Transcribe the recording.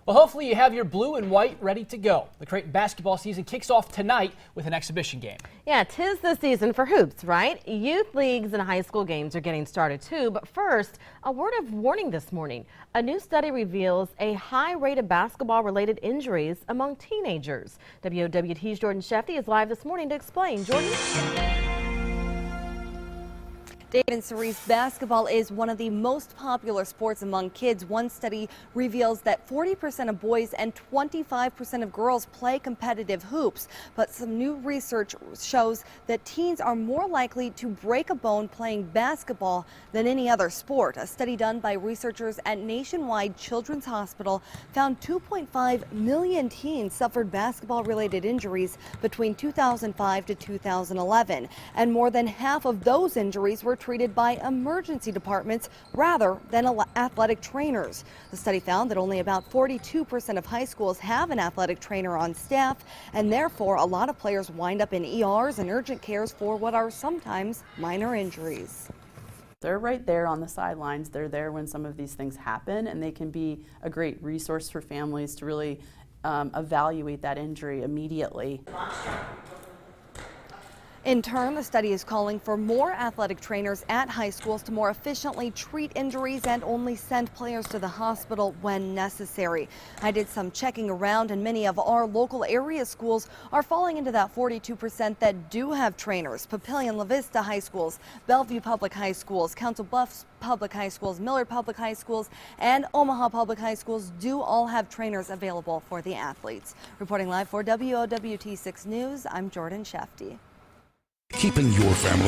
Well, hopefully you have your blue and white ready to go. The Creighton basketball season kicks off tonight with an exhibition game. Yeah, 'tis the season for hoops, right? Youth leagues and high school games are getting started too. But first, a word of warning this morning. A new study reveals a high rate of basketball-related injuries among teenagers. WOWT's Jordan Shefty is live this morning to explain. Jordan? David and Cerise, basketball is one of the most popular sports among kids. One study reveals that 40% of boys and 25% of girls play competitive hoops. But some new research shows that teens are more likely to break a bone playing basketball than any other sport. A study done by researchers at Nationwide Children's Hospital found 2.5 million teens suffered basketball-related injuries between 2005 to 2011. And more than half of those injuries were treated by emergency departments rather than athletic trainers. The study found that only about 42% of high schools have an athletic trainer on staff, and therefore a lot of players wind up in ERs and urgent cares for what are sometimes minor injuries. They're right there on the sidelines. They're there when some of these things happen, and they can be a great resource for families to really evaluate that injury immediately. In turn, the study is calling for more athletic trainers at high schools to more efficiently treat injuries and only send players to the hospital when necessary. I did some checking around, and many of our local area schools are falling into that 42% that do have trainers. Papillion La Vista High Schools, Bellevue Public High Schools, Council Bluffs Public High Schools, Millard Public High Schools, and Omaha Public High Schools do all have trainers available for the athletes. Reporting live for WOWT 6 News, I'm Jordan Shefty. Keeping your family